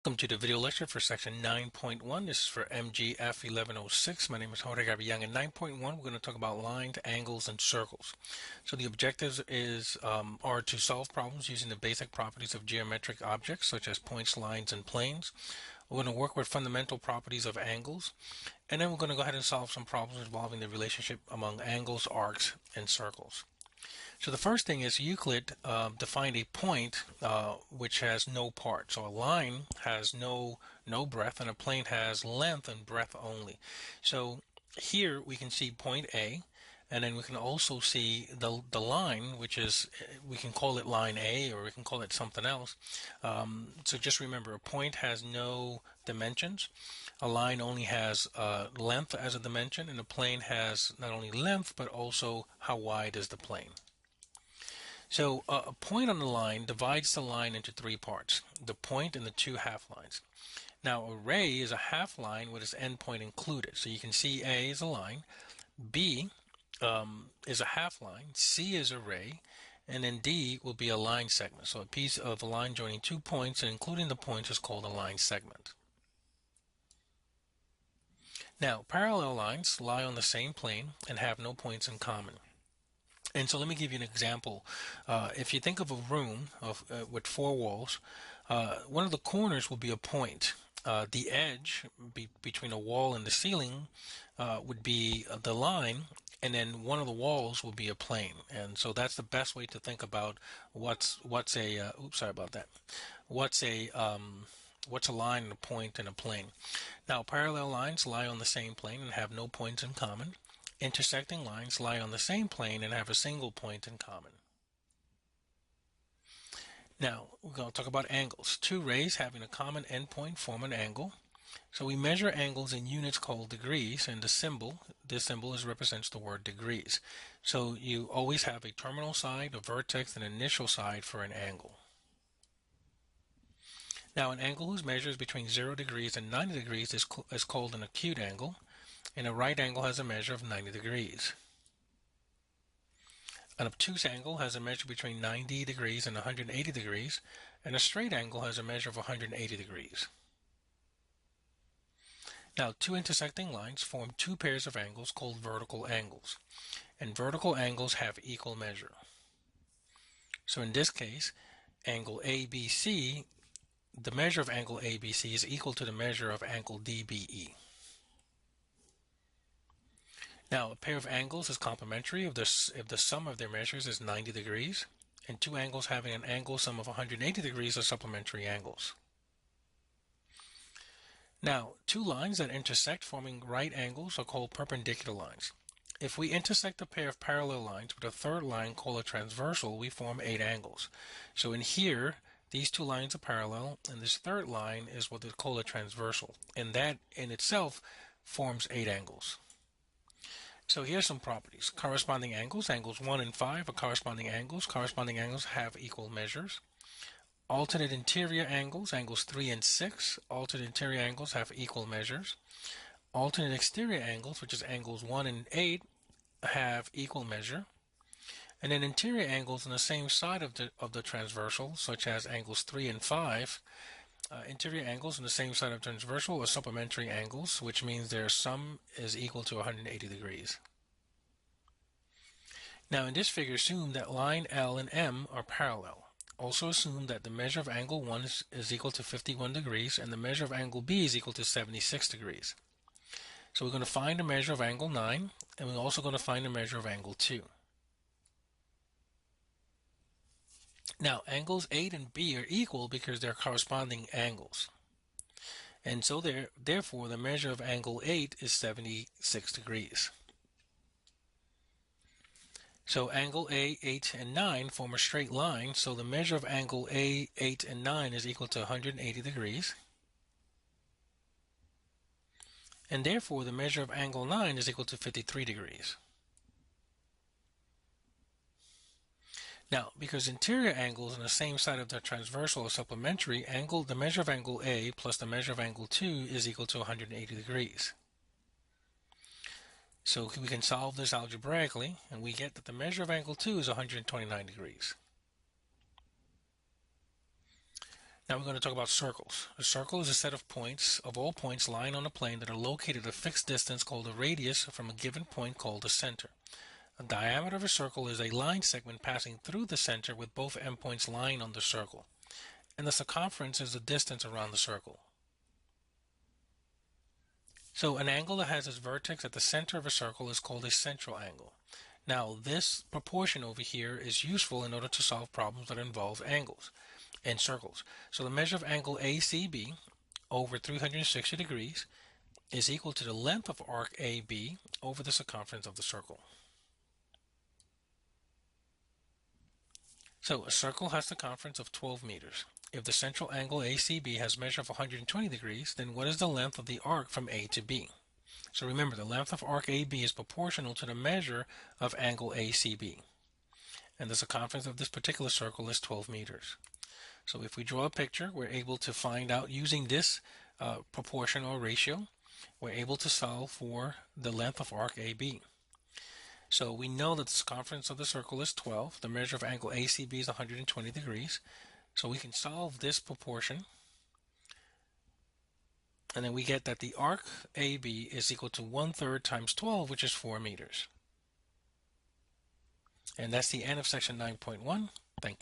Welcome to the video lecture for section 9.1. This is for MGF 1106. My name is Jorge Young. In 9.1, we're going to talk about lines, angles, and circles. So the objectives are to solve problems using the basic properties of geometric objects such as points, lines, and planes. We're going to work with fundamental properties of angles, and then we're going to go ahead and solve some problems involving the relationship among angles, arcs, and circles. So the first thing is Euclid defined a point which has no part. So a line has no breadth, and a plane has length and breadth only. So here we can see point A, and then we can also see the line, which is, we can call it line A, or we can call it something else. So just remember, a point has no dimensions. A line only has length as a dimension, and a plane has not only length, but also how wide is the plane. So a point on the line divides the line into three parts, the point and the two half lines. Now a ray is a half line with its endpoint included. So you can see A is a line, B is a half line, C is a ray, and then D will be a line segment. So a piece of a line joining two points and including the points is called a line segment. Now parallel lines lie on the same plane and have no points in common. And so let me give you an example. If you think of a room with four walls, one of the corners will be a point. The edge between a wall and the ceiling would be the line, and then one of the walls will be a plane. And so that's the best way to think about what's a oops, sorry about that. What's a line and a point and a plane. Now parallel lines lie on the same plane and have no points in common. Intersecting lines lie on the same plane and have a single point in common. Now, we're going to talk about angles. Two rays having a common endpoint form an angle. So we measure angles in units called degrees, and this symbol represents the word degrees. So you always have a terminal side, a vertex, and an initial side for an angle. Now, an angle whose measure is between 0 degrees and 90 degrees is called an acute angle. And a right angle has a measure of 90 degrees. An obtuse angle has a measure between 90 degrees and 180 degrees, and a straight angle has a measure of 180 degrees. Now, two intersecting lines form two pairs of angles called vertical angles, and vertical angles have equal measure. So in this case, angle ABC, the measure of angle ABC is equal to the measure of angle DBE. Now, a pair of angles is complementary if the sum of their measures is 90 degrees, and two angles having an angle sum of 180 degrees are supplementary angles. Now, two lines that intersect forming right angles are called perpendicular lines. If we intersect a pair of parallel lines with a third line called a transversal, we form 8 angles. So in here, these two lines are parallel, and this third line is what they call a transversal, and that in itself forms 8 angles. So here's some properties. Corresponding angles, angles 1 and 5 are corresponding angles. Corresponding angles have equal measures. Alternate interior angles, angles 3 and 6, alternate interior angles have equal measures. Alternate exterior angles, which is angles 1 and 8, have equal measure. And then interior angles on the same side of the transversal, such as angles 3 and 5, interior angles on the same side of transversal are supplementary angles, which means their sum is equal to 180 degrees. Now in this figure, assume that line L and M are parallel. Also assume that the measure of angle 1 is equal to 51 degrees and the measure of angle B is equal to 76 degrees. So we're going to find the measure of angle 9, and we're also going to find the measure of angle 2. Now, angles 8 and B are equal because they're corresponding angles. And so therefore, the measure of angle 8 is 76 degrees. So angle A, 8, and 9 form a straight line, so the measure of angle A, 8, and 9 is equal to 180 degrees. And therefore, the measure of angle 9 is equal to 53 degrees. Now, because interior angles on the same side of the transversal are supplementary, the measure of angle A plus the measure of angle 2 is equal to 180 degrees. So we can solve this algebraically, and we get that the measure of angle 2 is 129 degrees. Now we're going to talk about circles. A circle is a set of points, of all points lying on a plane that are located at a fixed distance called a radius from a given point called a center. A diameter of a circle is a line segment passing through the center with both endpoints lying on the circle. And the circumference is the distance around the circle. So an angle that has its vertex at the center of a circle is called a central angle. Now this proportion over here is useful in order to solve problems that involve angles and circles. So the measure of angle ACB over 360 degrees is equal to the length of arc AB over the circumference of the circle. So a circle has a circumference of 12 meters. If the central angle ACB has a measure of 120 degrees, then what is the length of the arc from A to B? So remember, the length of arc AB is proportional to the measure of angle ACB. And the circumference of this particular circle is 12 meters. So if we draw a picture, we're able to find out using this proportion or ratio, we're able to solve for the length of arc AB. So we know that the circumference of the circle is 12. The measure of angle ACB is 120 degrees. So we can solve this proportion. And then we get that the arc AB is equal to 1/3 times 12, which is 4 meters. And that's the end of section 9.1. Thank you.